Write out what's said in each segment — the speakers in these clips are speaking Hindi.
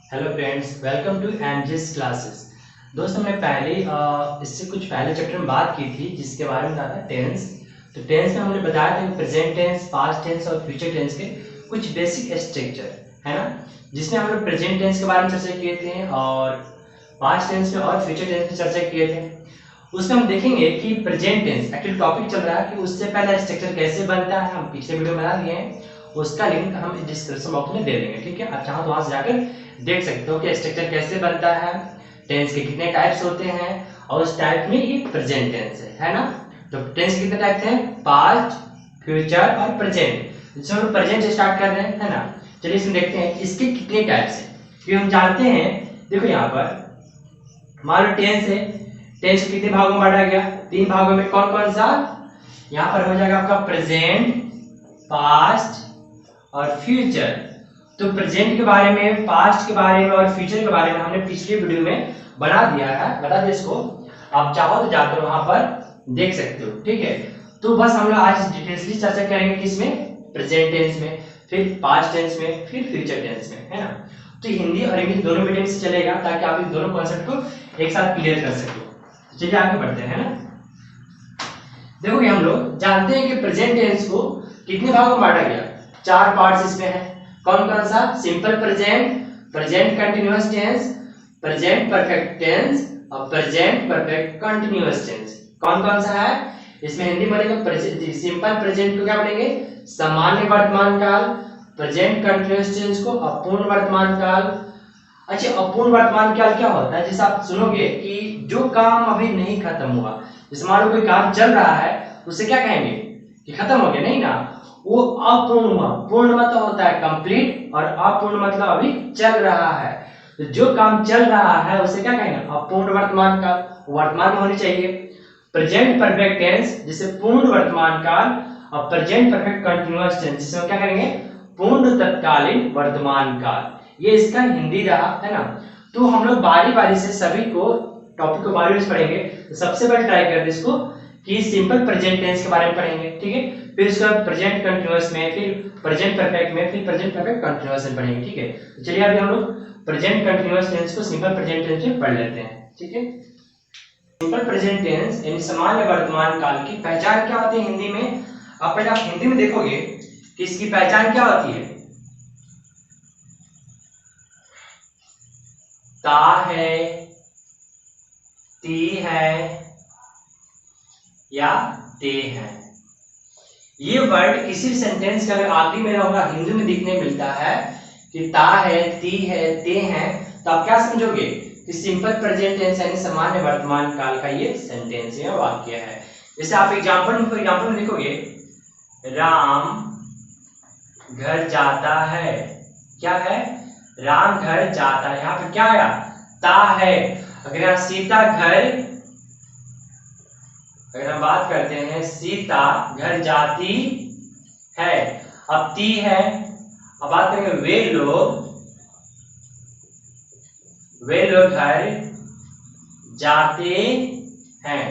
Hello friends, welcome to MJ's classes. दोस्त, हमने इससे कुछ पहले चैप्टर में बात की थी जिसके बारे में था टेंस। तो टेंस में हमने बताया था कि प्रेजेंट टेंस, पास्ट टेंस और फ्यूचर टेंस के कुछ बेसिक स्ट्रक्चर है ना, जिसमें हम लोग प्रेजेंट टेंस के बारे में चर्चा किए थे और पास्ट टेंस में और फ्यूचर टेंस में चर्चा किए थे। उसमें हम देखेंगे कि प्रेजेंट टेंस एक्चुअली टॉपिक चल रहा है कि उससे पहला स्ट्रक्चर कैसे बनता है। हम पिछले वीडियो में बना दिए हैं, उसका लिंक हम डिस्क्रिप्शन बॉक्स में दे देंगे। ठीक है, आप चाहो तो वहां से जाकर देख सकते हो कि स्ट्रक्चर कैसे बनता है, टेंस के कितने टाइप्स होते हैं और उस टाइप में ये प्रेजेंट टेंस है ना। तो टेंस के कितने टाइप्स हैं? पास्ट, फ्यूचर और प्रेजेंट। इसमें हम प्रेजेंट से स्टार्ट कर रहे हैं ना। चलिए इसमें देखते हैं इसके कितने टाइप्स हैं। ये हम जानते हैं, देखो यहाँ पर मान लो टेंस है, टेंस को कितने भागों में बांटा गया? 3 भागों में। कौन कौन सा? यहाँ पर हो जाएगा आपका प्रेजेंट, पास्ट और फ्यूचर। तो प्रेजेंट के बारे में, पास्ट के बारे में और फ्यूचर के बारे में हमने पिछले वीडियो में बना दिया है, बता दे इसको। आप चाहो तो जाकर वहां पर देख सकते हो। ठीक है, तो बस हम लोग आज डिटेल्सली चर्चा करेंगे किसमें? प्रेजेंट टेंस में, फिर पास्ट टेंस में, फिर फ्यूचर टेंस में, है ना। तो हिंदी और इंग्लिश दोनों मीडियम से चलेगा ताकि आप इन दोनों कॉन्सेप्ट को एक साथ क्लियर कर सको। चलिए आगे बढ़ते हैं ना। देखोगे हम लोग जानते हैं कि प्रेजेंट टेंस को कितने भागों में बांटा गया? 4 पार्ट्स इसमें है। कौन कौन सा? Simple present, present continuous tense, present perfect tense और प्रेजेंट परफेक्ट कंटीन्यूअस टेंस। कौन कौन सा है इसमें? हिंदी बनेगा सिंपल प्रेजेंट को क्या बनेंगे? सामान्य वर्तमान काल। प्रेजेंट कंटीन्यूअस टेंस को अपूर्ण वर्तमान काल। अच्छा, अपूर्ण वर्तमान काल क्या होता है? जैसे आप सुनोगे कि जो काम अभी नहीं खत्म हुआ, जैसे मान लो कोई काम चल रहा है, उसे क्या कहेंगे कि खत्म हो गया? नहीं ना, वो अपूर्ण हुआ। पूर्ण मतलब होता है कंप्लीट और अपूर्ण मतलब अभी चल रहा है। तो जो काम चल रहा है उसे क्या कहेंगे? अपूर्ण वर्तमान काल। वर्तमान में होनी चाहिए। प्रेजेंट परफेक्ट टेंस जिसे पूर्ण वर्तमान काल, और प्रेजेंट परफेक्ट कंटीन्यूअस टेंस जिसे हम क्या करेंगे? पूर्ण तत्कालीन वर्तमान काल। ये इसका हिंदी रहा, है ना। तो हम लोग बारी बारी से सभी को टॉपिक को बारी से पढ़ेंगे। तो सबसे पहले ट्राई कर दे इसको कि सिंपल प्रेजेंट टेंस के बारे में पढ़ेंगे। ठीक है, फिर उसका प्रेजेंट कंटीन्यूअस में, फिर प्रेजेंट परफेक्ट में, फिर प्रेजेंट परफेक्ट कंटीन्यूअस में पढ़ेंगे। ठीक है, तो चलिए अभी हम लोग प्रेजेंट कंटीन्यूअस टेंस को सिंपल प्रेजेंट टेंस में पढ़ लेते हैं। ठीक है, सिंपल प्रेजेंट टेंस यानी सामान्य वर्तमान काल की पहचान क्या होती है हिंदी में? अब पहले आप हिंदी में देखोगे कि इसकी पहचान क्या होती है। ता है, ती है या ते है। ये वर्ड किसी भी सेंटेंस का अगर आखिरी में होगा, हिंदी में दिखने मिलता है कि ता है, ती है, ते हैं, तो आप क्या समझोगे कि सिंपल प्रेजेंट टेंस यानी सामान्य वर्तमान काल का ये सेंटेंस या वाक्य है। जैसे आप एग्जांपल में देखोगे, राम घर जाता है। क्या है? राम घर जाता है। यहाँ पर क्या आया? ता है। अगर यहाँ सीता घर, अगर हम बात करते हैं सीता घर जाती है, अब ती है। अब बात करेंगे वे लोग घर जाते हैं।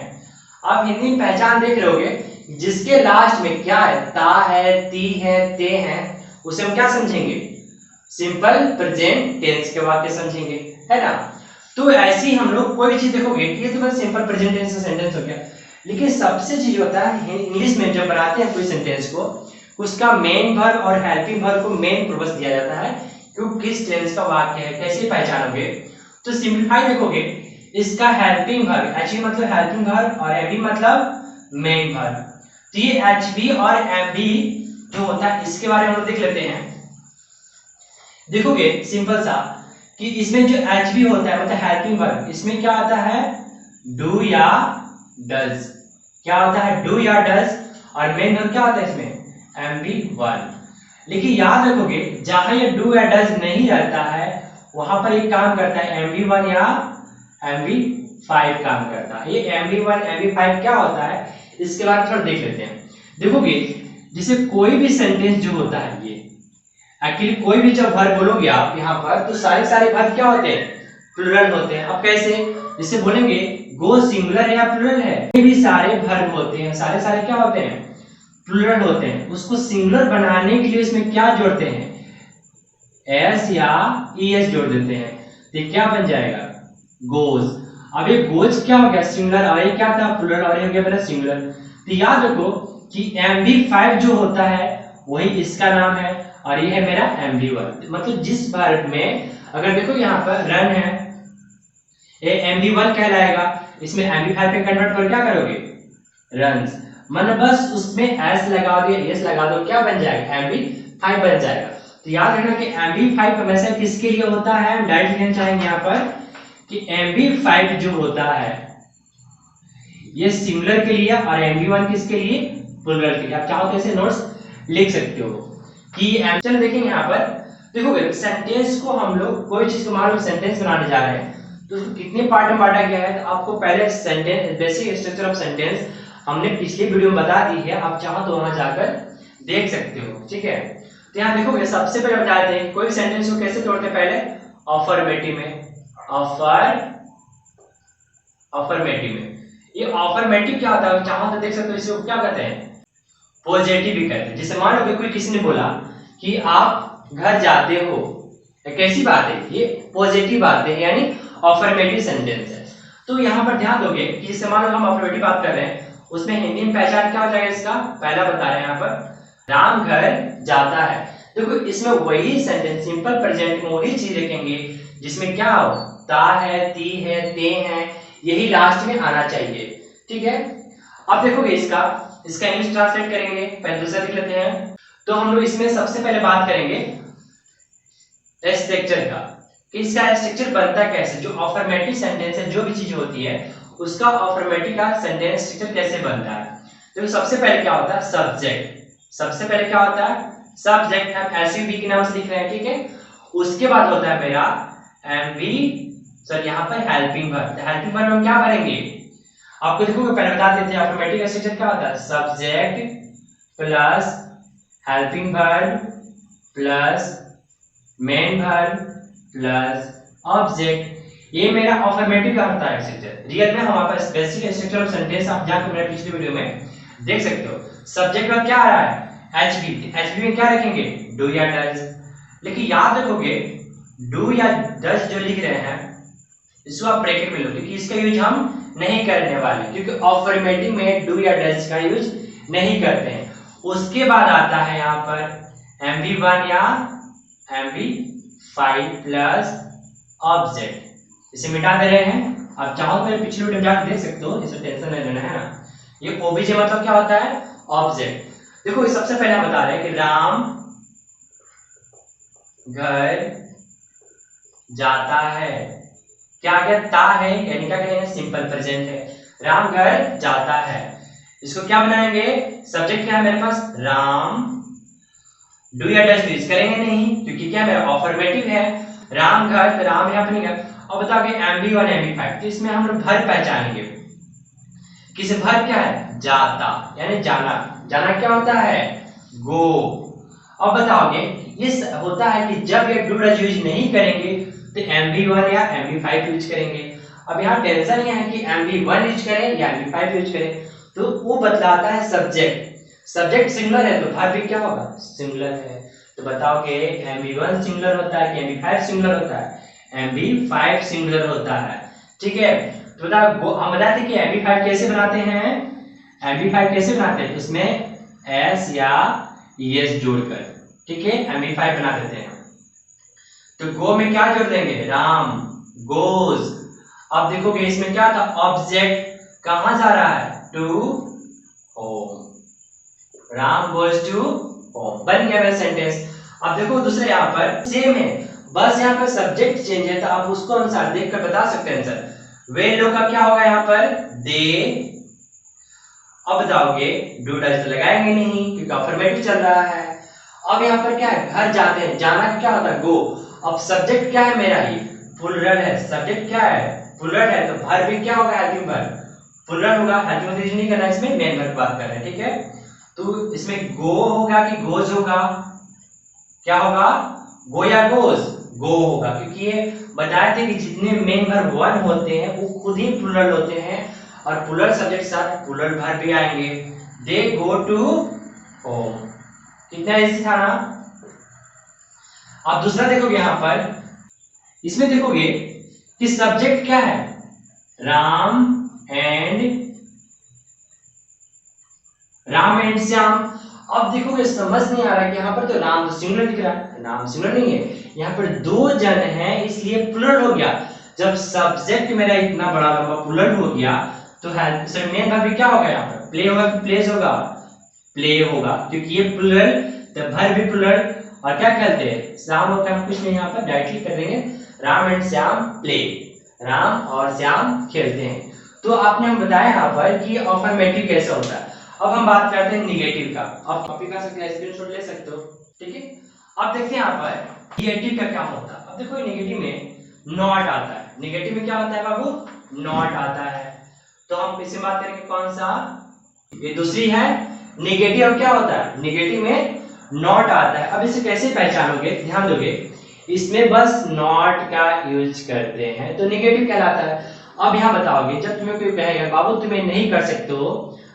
अब हिंदी में पहचान देख रहे होगे, जिसके लास्ट में क्या है? ता है, ती है, ते हैं, उसे हम क्या समझेंगे? सिंपल प्रेजेंट टेंस के वाक्य समझेंगे, है ना। तो ऐसे ही हम लोग कोई भी चीज देखोगे, ये तो बस सिंपल प्रेजेंट टेंस का सेंटेंस हो गया। लेकिन सबसे चीज होता है इंग्लिश में जब बनाते हैं कोई सेंटेंस को, उसका मेन वर्ब और हेल्पिंग वर्ब को मेन पर्पस दिया जाता है कि किस टेंस का वाक्य है, कैसे पहचानोगे। तो सिंपलीफाई देखोगे, इसका हेल्पिंग वर्ब एचबी मतलब हेल्पिंग वर्ब और एमबी मतलब मेन वर्ब। तो ये एचबी और एमबी जो होता है इसके बारे में हम देख लेते हैं। देखोगे सिंपल सा कि इसमें जो एचबी होता है मतलब हेल्पिंग वर्ब, इसमें क्या आता है? डू या डज। क्या होता है? डू या डज। और मेन वर्ब क्या होता है इसमें? MB1। लेकिन याद रखोगे, जहां ये डू या डज नहीं रहता है वहां पर ये काम करता है MB1 या MB5 काम करता है। ये MB1 MB5 क्या होता है इसके बारे में थोड़ा देख लेते हैं। देखोगे जैसे कोई भी सेंटेंस जो होता है, ये एक्चुअली कोई भी जब वर्ब बोलोगे आप यहाँ पर, तो सारे वर्ब क्या होते हैं? प्लूरल होते हैं। अब कैसे? जैसे बोलेंगे गो सिंगुलर या प्लूरल है, ये भी सारे वर्ब होते हैं, सारे क्या होते हैं? प्लूरल होते हैं। उसको सिंगुलर बनाने के लिए इसमें क्या जोड़ते हैं? एस या ईएस जोड़ देते हैं तो क्या बन जाएगा, गोज। अब ये गोज क्या हो गया, सिंगुलर, और ये क्या था, प्लूरल, और ये हो गया मेरा सिंगुलर। तो याद रखो कि MB5 जो होता है वही इसका नाम है, और ये है मेरा MB1। मतलब जिस वर्ब में अगर देखो यहाँ पर रन है, ये MB1 कहलाएगा, इसमें MB5 पे कन्वर्ट कर क्या करोगे, रन्स। मतलब बस उसमें एस लगा दो, एस लगा दो, क्या बन जाएगा, MB5 बन जाएगा। तो याद रखना कि MB5 हमेशा किसके लिए होता है, हम डायरेक्ट लिखना चाहेंगे यहाँ पर कि MB5 जो होता है ये सिंगुलर के लिए, और MB1 किसके लिए, प्लूरल के लिए। आप चाहो तो ऐसे नोट्स लिख सकते हो कि चलो देखेंगे यहाँ पर। देखो सेंटेंस को हम लोग कोई चीज को मान लो सेंटेंस बनाने जा रहे हैं तो उसको कितने पार्ट में बांटा गया है। तो आपको पहले sentence, basic structure of sentence हमने पिछले वीडियो में बता दी है, आप चाहो तो वहां जाकर देख सकते हो, ठीक है। तो यहाँ देखोगे सबसे पहले बताते हैं कोई सेंटेंस को कैसे तोड़ते हैं, पहले अफर्मेटिव में, अफर्मेटिव में। ये अफर्मेटिव क्या होता है, चाहो तो देख सकते हो, इसको क्या कहते हैं, पॉजिटिव भी कहते हैं। जैसे मान लो कोई किसी ने बोला कि आप घर जाते हो, कैसी बात है, ये पॉजिटिव बात है, यानी अफर्मेटिव सेंटेंस है। तो यहाँ पर ध्यान दोगे कि जैसे मान लो हम अफर्मेटिव बात कर रहे हैं, उसमें हिंदी में पहचान क्या हो जाएगा इसका, पहला बता रहे हैं यहाँ पर, राम घर जाता है। देखो इसमें वही सेंटेंस सिंपल प्रेजेंट में वही चीज लिखेंगे जिसमें क्या हो, ता है, ती है, ते है, यही लास्ट में आना चाहिए, ठीक है। अब देखोगे इसका इंग्लिश ट्रांसलेट करेंगे, पहले दूसरा लिख लेते हैं। तो हम लोग इसमें सबसे पहले बात करेंगे स्ट्रक्चर का, कि इसका स्ट्रक्चर बनता कैसे, जो अफर्मेटिव सेंटेंस है, जो भी चीज होती है उसका अफर्मेटिव का सेंटेंस स्ट्रक्चर कैसे बनता है। तो सबसे पहले क्या होता है, सब्जेक्ट। सबसे पहले क्या होता है, सब्जेक्ट, हम एसयूवी के नाम से लिख रहे हैं, ठीक है। उसके बाद होता है मेरा एमवी, सर यहाँ पर हेल्पिंग वर्ब। हेल्पिंग वर्ब हम क्या भरेंगे, आपको देखोगे पहले बता देते हैं अफर्मेटिव का स्ट्रक्चर क्या होता है, subject plus helping verb plus main verb plus object. ये मेरा अफर्मेटिव का होता है स्ट्रक्चर। रियल में हमारे पास बेसिक स्ट्रक्चर ऑफ सेंटेंस आप जाकर मेरे पिछले वीडियो में देख सकते हो। सब्जेक्ट में क्या आ रहा है, एचबी, एचबी में क्या रखेंगे, डू या डज। लेकिन याद रखोगे डू या डज जो लिख रहे हैं इसको आप ब्रैकेट में लो, क्योंकि इसका यूज हम नहीं करने वाले, क्योंकि अफर्मेटिव में डू या डज का यूज नहीं करते हैं। उसके बाद आता है यहाँ पर MB1 या MB5 प्लस ऑब्जेक्ट, इसे मिटा दे रहे हैं। आप चाहो तो मेरे पिछले वीडियो में जाकर देख सकते हो, इसे टेंशन नहीं लेना है ना। ये ओबीजे मतलब क्या होता है, ऑब्जेक्ट। देखो सबसे पहले हम बता रहे हैं कि राम घर जाता है, क्या क्या ता है, यानी क्या करेंगे, सिंपल प्रेजेंट है, राम घर जाता है। इसको क्या बनाएंगे, सब्जेक्ट क्या है मेरे पास, राम, डू या डज यूज करेंगे नहीं क्योंकि क्या मेरा अफर्मेटिव है, राम घर, तो राम यहाँ बनेगा। अब बताओगे MB1 MB5, तो इसमें हम लोग भर पहचानेंगे। किस भर क्या है, जाता, यानी जाना। जाना क्या होता है, गो। अब बताओगे ये होता है कि जब ये डू डज यूज नहीं करेंगे तो MB1 या MB5 यूज करेंगे। अब यहाँ टेंशन ये है कि MB1 यूज करें या MB5 यूज करें, तो वो बतलाता है सब्जेक्ट। सब्जेक्ट सिंगुलर है तो भार भी क्या होगा, सिंगुलर है। तो बताओगे MB1 सिंगुलर होता है कि MB5 सिंगुलर होता है, MB5 सिंगुलर होता है, ठीक है। तो बताओ हम बताते हैं कि MB5 कैसे बनाते हैं, MB5 कैसे बनाते हैं, उसमें S या ES जोड़कर, ठीक है, MB5 बना देते हैं। तो गो में क्या जोड़ देंगे, राम गोज। अब देखोगे इसमें क्या था, ऑब्जेक्ट कहां जा रहा है, to home, Ram goes to home, बन गया मेरा सेंटेंस। अब देखो दूसरे यहाँ पर सेम है, बस यहाँ पर सब्जेक्ट चेंज है, तो आप उसको अनुसार देखकर बता सकते हैं आंसर। वे लोग का क्या होगा यहाँ पर, दे। अब बताओगे डू डज तो लगाएंगे नहीं क्योंकि अफर्मेटिव चल रहा है। अब यहाँ पर क्या है, घर जाते हैं, जाना क्या होता है, गो। अब सब्जेक्ट क्या है मेरा, ये प्लूरल है, सब्जेक्ट क्या है, प्लूरल है, तो वर्ब भी क्या होगा, हेल्पिंग वर्ब प्लूरल होगा। हेल्पिंग वर्ब यूज नहीं करना, इसमें मेन वर्ब बात कर रहे हैं, ठीक है। तो इसमें गो होगा कि गोज होगा, क्या होगा, गो या गोज, गो होगा, क्योंकि ये बताए थे कि जितने मेन वर्ब वन होते हैं वो खुद ही प्लूरल होते हैं, और प्लूरल सब्जेक्ट साथ प्लूरल वर्ब भी आएंगे। दे गो टू होम, कितना इजी था ना। आप दूसरा देखोगे यहाँ पर, इसमें देखोगे कि सब्जेक्ट क्या है, राम एंड श्याम। अब देखोगे समझ नहीं आ रहा कि यहाँ पर तो राम तो सिंगुलर दिख रहा है, नाम सिंगुलर नहीं है, यहाँ पर दो जन हैं इसलिए प्लुरल हो गया। जब सब्जेक्ट मेरा इतना बड़ा लंबा प्लुरल हो गया तो है सर मेन वर्ब क्या होगा, यहाँ पर प्ले होगा कि प्लेस होगा, प्ले होगा, क्योंकि ये प्लुरल तो वर्ब भी प्लुरल। और क्या कहते हैं, श्याम और क्या कुछ नहीं, यहाँ पर डायरेक्टली कर देंगे राम एंड श्याम प्ले, राम और श्याम खेलते हैं। तो आपने हम बताया यहाँ पर कि अफर्मेटिव कैसे होता है। अब हम बात करते हैं निगेटिव का। आप कॉपी कर सकते हैं, स्क्रीनशॉट ले सकते हो, ठीक है। अब देखते हैं यहाँ पर निगेटिव का क्या होता है। अब देखो निगेटिव में नॉट आता है, निगेटिव में क्या होता है बाबू, नॉट आता है। तो हम इससे बात करेंगे कौन सा, ये दूसरी है निगेटिव। क्या होता है, निगेटिव में नॉट आता है। अब इसे कैसे पहचानोगे, ध्यान दोगे, इसमें बस नॉट का यूज करते हैं तो निगेटिव कहलाता है। अब यहाँ बताओगे, जब तुम्हें कोई कहेगा बाबू तुम्हें नहीं कर सकते हो,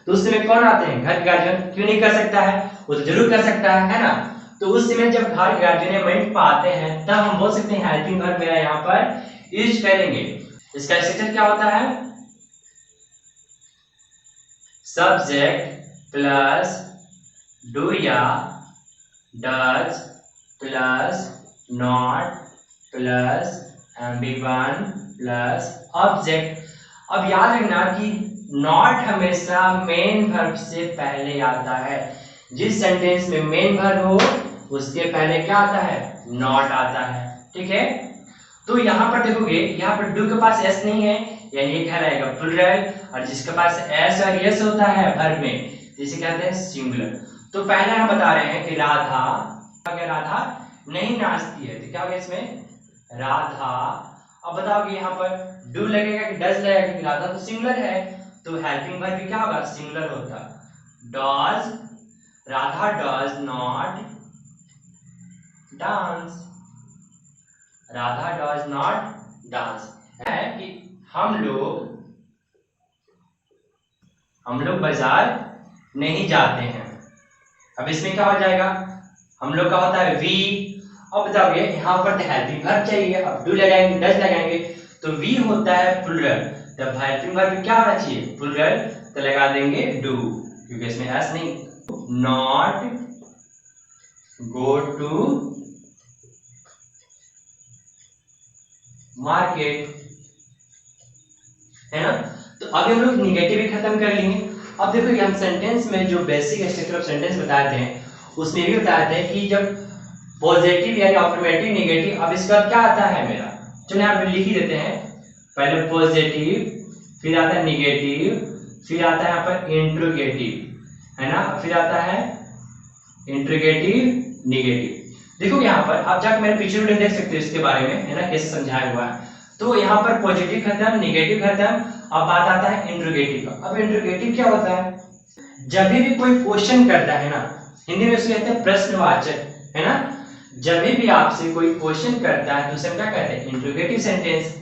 तो उस समय कौन आते हैं, घर के गार्जियन। क्यों नहीं कर सकता है, वो तो जरूर कर सकता है ना। तो उस समय जब घर के गार्जियन माइंड पर आते हैं तब हम बोल सकते हैं हेल्पिंग वर्ब मेरा यहाँ पर यूज करेंगे। इसका स्ट्रक्चर क्या होता है, सब्जेक्ट प्लस डू या डज प्लस नॉट प्लस एम्बीवन प्लस ऑब्जेक्ट। अब याद रखना कि नॉट हमेशा मेन वर्ब से पहले आता है। जिस सेंटेंस में मेन वर्ब हो उसके पहले क्या आता है, नॉट आता है, ठीक है। तो यहाँ पर देखोगे, यहाँ पर डू के पास एस नहीं है, यानी ये क्या रहेगा प्लुरल, और जिसके पास एस और यस होता है वर्ब में जिसे कहते हैं सिंगुलर। तो पहले हम बता रहे हैं कि राधा, अगर राधा नहीं नाचती है तो क्या होगा इसमें, राधा। अब बताओगे यहाँ पर डू लगेगा कि डज लगेगा, क्योंकि राधा तो सिंगुलर है तो हेल्पिंग वर्ब भी क्या होगा, सिंगुलर होता। Does, Radha does not dance, Radha does not dance. है कि हम लोग बाजार नहीं जाते हैं। अब इसमें क्या हो जाएगा, हम लोग का होता है वी। अब बताओगे यहाँ पर तो हेल्पिंग वर्ब चाहिए, अब डू लगाएंगे डज लगाएंगे तो वी होता है प्लुरल, तब हेल्पिंग वर्ब क्या होना चाहिए, प्लुरल, तो लगा देंगे डू, क्योंकि इसमें एस नहीं। नॉट गो टू मार्केट, है ना। तो अभी हम लोग निगेटिव ही खत्म कर लेंगे। अब देखो कि हम सेंटेंस में जो बेसिक स्ट्रक्चर ऑफ सेंटेंस बताते हैं उसमें भी बताते हैं कि जब पॉजिटिव यानी अफर्मेटिव निगेटिव, अब इसका क्या आता है मेरा, चलो यहाँ पे लिख ही देते हैं। पहले पॉजिटिव, फिर आता है निगेटिव, फिर आता है यहाँ पर इंट्रोगेटिव, है ना, फिर आता है इंट्रोगेटिव निगेटिव। देखो यहाँ पर आप जाकर मेरे पीछे वीडियो देख सकते हो इसके बारे में, है ना, कैसे समझाया हुआ है। तो यहाँ पर पॉजिटिव खत्म, निगेटिव खत्म, अब बात आता है इंट्रोगेटिव का। अब इंट्रोगेटिव क्या होता है, जब भी कोई क्वेश्चन करता है ना, हिंदी में उसको कहते हैं प्रश्नवाचक, है ना। जब भी आपसे कोई क्वेश्चन करता है तो उसे क्या कहते हैं, इंट्रोगेटिव सेंटेंस।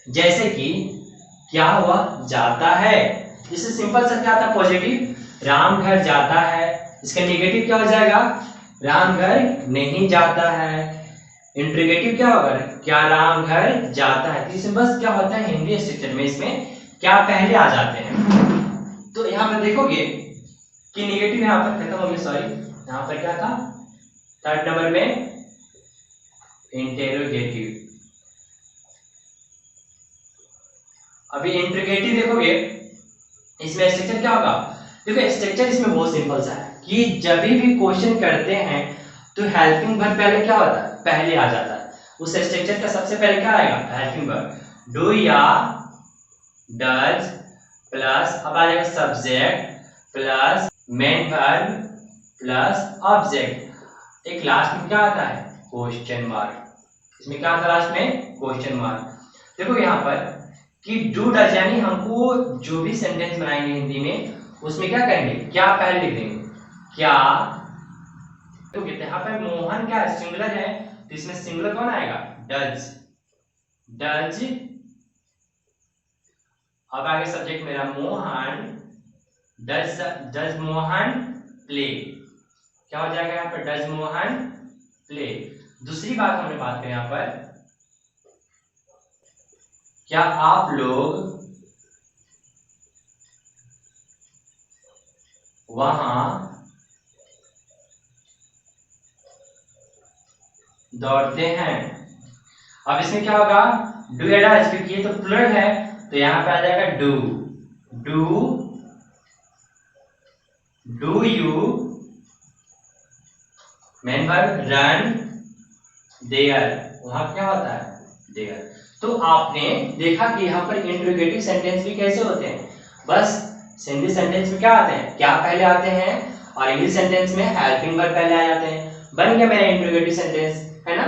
जैसे कि क्या हुआ, जाता है, इससे सिंपल सा क्या आता है पॉजिटिव, राम घर जाता है। इसका निगेटिव क्या हो जाएगा, राम घर नहीं जाता है। इंट्रोगेटिव क्या होगा, क्या राम घर जाता है। तो इसमें बस क्या होता है हिंदी स्ट्रक्चर में इसमें क्या पहले आ जाते हैं। तो यहाँ पर देखोगे कि निगेटिव यहाँ पर खत्म हो गया, सॉरी यहाँ पर क्या था, थर्ड नंबर में इंटेरोगेटिव। अभी इंट्रोगेटिव देखोगे इसमें स्ट्रक्चर क्या होगा, देखो स्ट्रक्चर इसमें बहुत सिंपल सा है कि जब भी क्वेश्चन करते हैं तो हेल्पिंग वर्ब पहले क्या होता है, पहले आ जाता है। उस स्ट्रक्चर का सबसे पहले क्या आएगा, हेल्पिंग वर्ब, डू या डज प्लस अब आ जाएगा subject plus main verb plus object. एक लास्ट में क्या आता है, क्वेश्चन मार्क। इसमें क्या आता है लास्ट में, क्वेश्चन मार्क। देखो यहाँ पर कि डू डज यानी हमको जो भी सेंटेंस बनाएंगे हिंदी में उसमें क्या करेंगे, क्या पहले लिख देंगे, क्या। तो यहाँ पर मोहन क्या है, सिंगुलर है, तो इसमें सिंगुलर कौन आएगा, डज, डज। अब आगे सब्जेक्ट मेरा मोहन, डज मोहन प्ले, क्या हो जाएगा यहाँ पर, डज मोहन प्ले। दूसरी बात हमने बात करें यहाँ पर, क्या आप लोग वहां दौड़ते हैं। अब इसमें क्या होगा, डू या डज, क्योंकि ये तो प्लूरल है तो यहां पे आ जाएगा do. Do you main verb run there, वहां क्या होता है देयर। तो आपने देखा कि यहाँ पर इंट्रोगेटिव सेंटेंस भी कैसे होते हैं, बस सिंगल सेंटेंस में क्या आते हैं, क्या पहले आते हैं, और इंग्लिश सेंटेंस में हेल्पिंग वर्ब पहले आ जाते हैं। बन गया मेरा इंट्रोगेटिव सेंटेंस, है ना।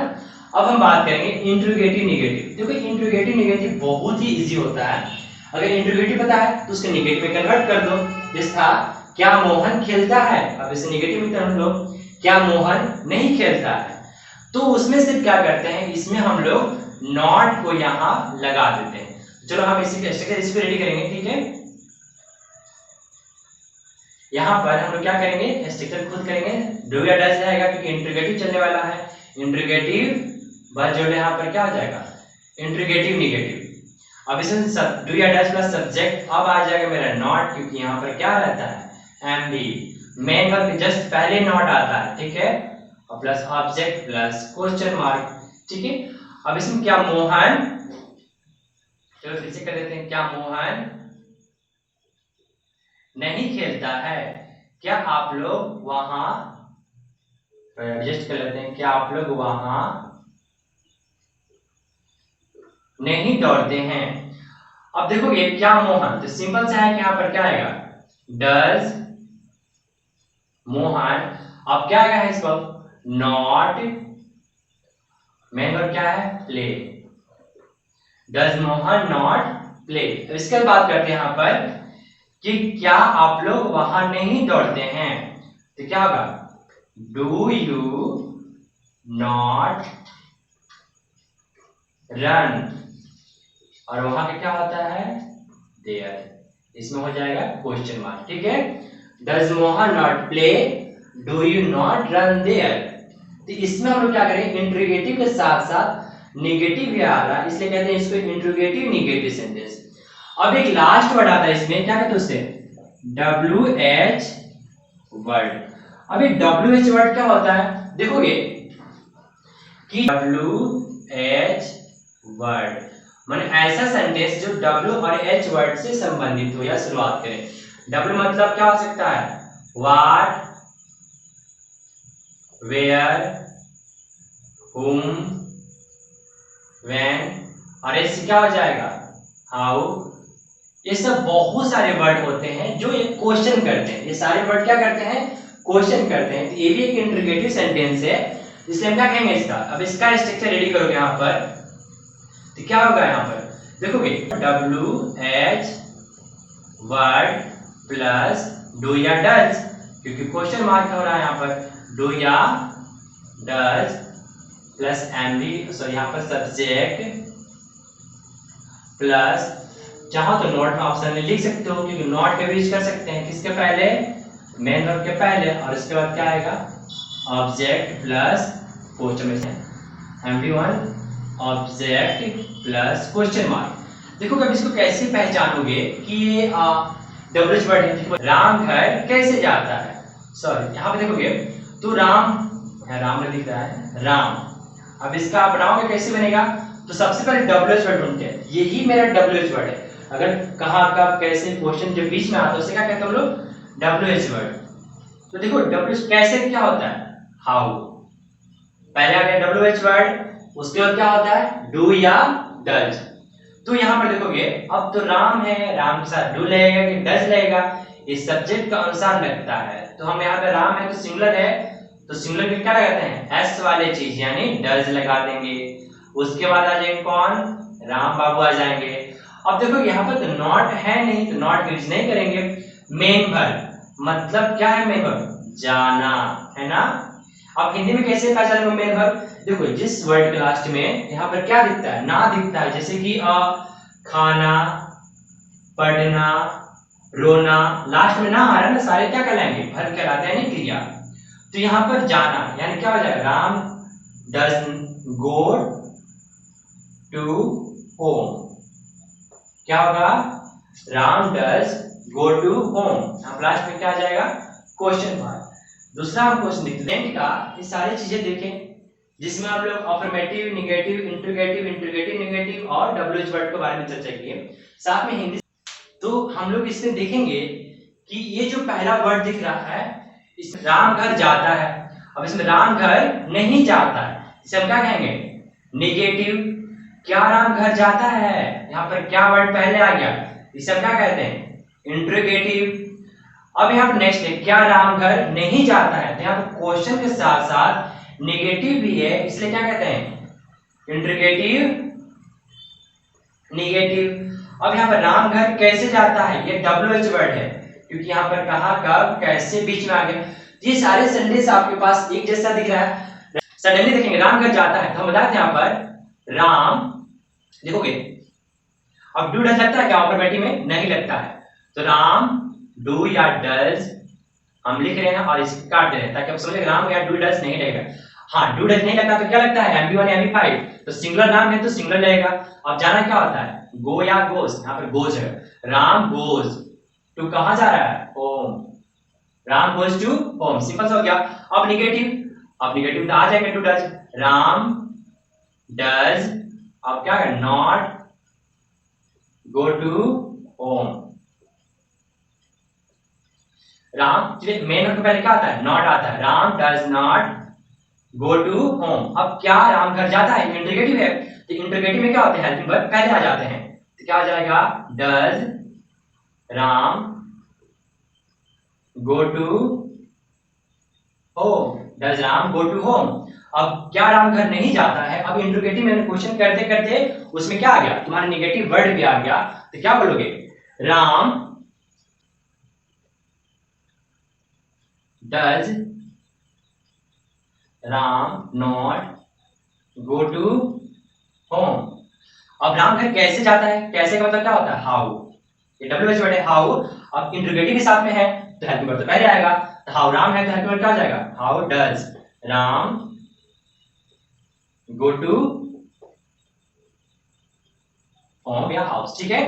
अब हम बात करेंगे इंट्रोगेटिव निगेटिव। देखो इंट्रोगेटिव निगेटिव बहुत ही इजी होता है। अगर इंट्रोगेटिव पता है तो उसके निगेटिव में कन्वर्ट कर दो। जिस था क्या मोहन खेलता है, अब इसे निगेटिव में कन्वर्ट लो, क्या मोहन नहीं खेलता है। तो उसमें सिर्फ क्या करते हैं, इसमें हम लोग नॉट को यहाँ लगा देते हैं। चलो हम इसी को रेडी करेंगे, ठीक है। यहाँ पर हम लोग क्या करेंगे, स्ट्रक्चर खुद करेंगे। डू या डज रहेगा क्योंकि इंट्रोगेटिव चलने वाला है, इंट्रोगेटिव बस जोड़े यहाँ पर क्या हो जाएगा इंट्रोगेटिव निगेटिव। अब इसमें सब डू या डज प्लस सब्जेक्ट, अब आ जाएगा मेरा नॉट, क्योंकि यहाँ पर क्या रहता है M B, main verb just पहले नॉट आता है, ठीक है, और plus object plus question mark, ठीक है। अब इसमें क्या मोहन, चलो फिर से कर देते हैं, क्या मोहन नहीं खेलता है। क्या आप लोग वहां, एडजस्ट कर लेते हैं, क्या आप लोग वहां नहीं दौड़ते हैं। अब देखोगे क्या मोहन, तो सिंपल सा है कि यहाँ पर क्या आएगा डज मोहन। अब क्या आएगा इसको नॉट, मेन वर्ब क्या है play, does Mohan not play. तो इसके बाद बात करते हैं यहाँ पर कि क्या आप लोग वहां नहीं दौड़ते हैं, तो क्या होगा डू यू नॉट रन, और वहां पे क्या होता है देयर, इसमें हो जाएगा क्वेश्चन मार्क, ठीक है। Does Mohan not play, do you not run there. तो इसमें हम लोग क्या करें, इंट्रोगेटिव के साथ साथ निगेटिव भी आ रहा है, इसलिए कहते हैं इसको इंट्रोगेटिव निगेटिव सेंटेंस। अब एक लास्ट वर्ड आता है इसमें, क्या कहते हैं उसे WH वर्ड। अब ये WH वर्ड क्या होता है, देखोगे कि WH वर्ड माने ऐसा सेंटेंस जो W और H वर्ड से संबंधित हो या शुरुआत करे। W मतलब क्या हो सकता है व्हाट, वेयर, whom, when, और H क्या हो जाएगा हाउ। ये सब बहुत सारे वर्ड होते हैं जो एक क्वेश्चन करते हैं, ये सारे वर्ड क्या करते हैं क्वेश्चन करते हैं। तो ये भी एक इंट्रोगेटिव सेंटेंस है, इसलिए हम क्या कहेंगे इसका, अब इसका स्ट्रक्चर रेडी करोगे यहाँ पर, तो क्या होगा यहाँ पर देखोगे WH वर्ड प्लस डू या डज, क्योंकि क्वेश्चन मार्क हो रहा है यहाँ पर, डू या डज प्लस एमबी, सॉरी यहाँ पर सब्जेक्ट प्लस, चाहो तो नोट में ऑप्शन में लिख सकते हो क्योंकि नॉट के यूज कर सकते हैं, किसके पहले मेन वर्ब के पहले, और इसके बाद क्या आएगा ऑब्जेक्ट प्लस क्वेश्चन में MB1 object plus question mark. देखो कब इसको कैसे पहचानोगे कि ये डब्ल्यूएच वर्ड है। राम घर कैसे जाता है, सॉरी यहाँ पे देखोगे तो राम लिख रहा है राम। अब इसका आप बनाओगे कैसे बनेगा, तो सबसे पहले डब्ल्यूएच वर्ड ढूंढते हैं, यही मेरा डब्ल्यूएच वर्ड है। अगर कहाँ कब कैसे क्वेश्चन जो बीच में आता है उसे क्या कहते हैं हम लोग डब्ल्यूएच वर्ड। तो देखो डब्ल्यूएच कैसे क्या होता है हाउ, पहले आ गया डब्ल्यूएच वर्ड, उसके बाद क्या होता है डू या डज। तो यहाँ पर देखोगे अब तो राम है, राम के साथ डू लगेगा कि डज लगेगा, इस सब्जेक्ट का अनुसार लगता है। तो हम यहाँ पे राम है तो सिंगुलर है, तो सिंगुलर में क्या लगाते हैं एस वाले चीज यानी डज लगा देंगे। उसके बाद आ जाएंगे कौन राम बाबू आ जाएंगे। अब देखो यहाँ पर तो नॉट है नहीं तो नॉट यूज नहीं करेंगे। मेन वर्ब मतलब क्या है मेन वर्ब जाना है ना। अब हिंदी में कैसे पहचानेंगे मेन वर्ब, देखो जिस वर्ड के लास्ट में यहाँ पर क्या दिखता है ना दिखता है, जैसे कि खाना, पढ़ना, रोना, लास्ट में ना आ रहा है ना, सारे क्या कहलाएंगे वर्ब कहलाते हैं क्रिया। तो यहाँ पर जाना यानी क्या हो जाएगा Ram does go to home. क्या होगा? Ram does go to home. अब लास्ट में क्या आ जाएगा? Question mark. दूसरा हम क्वेश्चन देखते हैं का, ये सारी चीजें देखें जिसमें आप लोग affirmative, negative, interrogative, interrogative negative और डब्ल्यूएच वर्ड के बारे में चर्चा की है, साथ में हिंदी। तो हम लोग इसमें देखेंगे कि ये जो पहला वर्ड दिख रहा है, इसमें राम घर जाता है। अब इसमें राम घर नहीं जाता है, इसे हम क्या कहेंगे? नेगेटिव। क्या राम घर जाता है? यहाँ पर क्या वर्ड पहले आ गया, इसे हम क्या कहते हैं? इंट्रोगेटिव। अब यहाँ पर नेक्स्ट है, क्या राम घर नहीं जाता है? तो यहाँ पर क्वेश्चन के साथ साथ नेगेटिव भी है, इसलिए क्या कहते हैं? Interrogative negative. अब यहाँ पर राम घर कैसे जाता है, ये डब्ल्यूएच वर्ड है, क्योंकि यहाँ पर कहा, कब, कैसे बीच में आ गया। ये सारे सेंटेंस आपके पास एक जैसा दिख रहा है। सडनली देखेंगे राम घर जाता है, तो हम बताते हैं यहाँ पर राम, देखोगे अब डू डज लगता है क्या अफर्मेटिव में? नहीं लगता है। तो राम डू या डज हम लिख रहे हैं और इसे काट दे रहे हैं ताकि आप समझे राम या डू डज नहीं लगेगा। हाँ, डू डज नहीं लगता तो क्या लगता है? MB1 MB5। तो सिंगुलर नाम है तो सिंगुलर लगेगा। अब जाना क्या होता है? गो या गोज। यहाँ पर गोज है, राम गोज टू, कहां जा रहा है? Home. Ram goes to home, simple सा हो गया। अब निगेटिव, अब निगेटिव तो आ जाएंगे टू डज। राम डज, अब क्या है? Not go to home. Ram, main word पहले क्या आता है? नॉट आता है। Ram does not go to home. अब क्या राम घर जाता है? इंट्रोगेटिव है, तो इंट्रोगेटिव में क्या होते हैं? हेल्पिंग वर्ब पहले आ जाते हैं, तो क्या आ जाएगा? Does Ram go to home. Does Ram go to home. अब क्या राम घर नहीं जाता है? अब इंट्रोगेटिव में क्वेश्चन करते करते उसमें क्या आ गया? तुम्हारा नेगेटिव वर्ड भी आ गया, तो क्या बोलोगे? Ram does Ram not go to home. अब राम घर कैसे जाता है? कैसे का मतलब क्या होता है? हाउ। ये डब्ल्यूएच वर्ड है, हाउ। अब इंट्रोगेटिव के साथ में है तो हेल्पिंग वर्ब तो पहले आएगा। तो हाउ राम है तो हेल्पिंग वर्ब क्या आ जाएगा? How does Ram go to home या हाउस। ठीक है,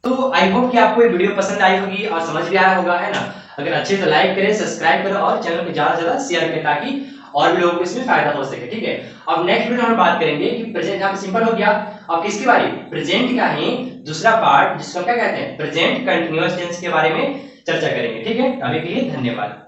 तो आई होप कि आपको ये वीडियो पसंद आई होगी और समझ भी आया होगा, है ना? अगर अच्छे तो लाइक करें, सब्सक्राइब करें और चैनल को ज्यादा से ज्यादा शेयर करें ताकि और भी लोगों को इसमें फायदा हो सके। ठीक है, अब नेक्स्ट वीडियो में बात करेंगे कि प्रेजेंट, यहाँ पे सिंपल हो गया। अब किसके बारे? प्रेजेंट का ही दूसरा पार्ट जिसको क्या कहते हैं? प्रेजेंट कंटिन्यूअस टेंस के बारे में चर्चा करेंगे। ठीक है, अभी के लिए धन्यवाद।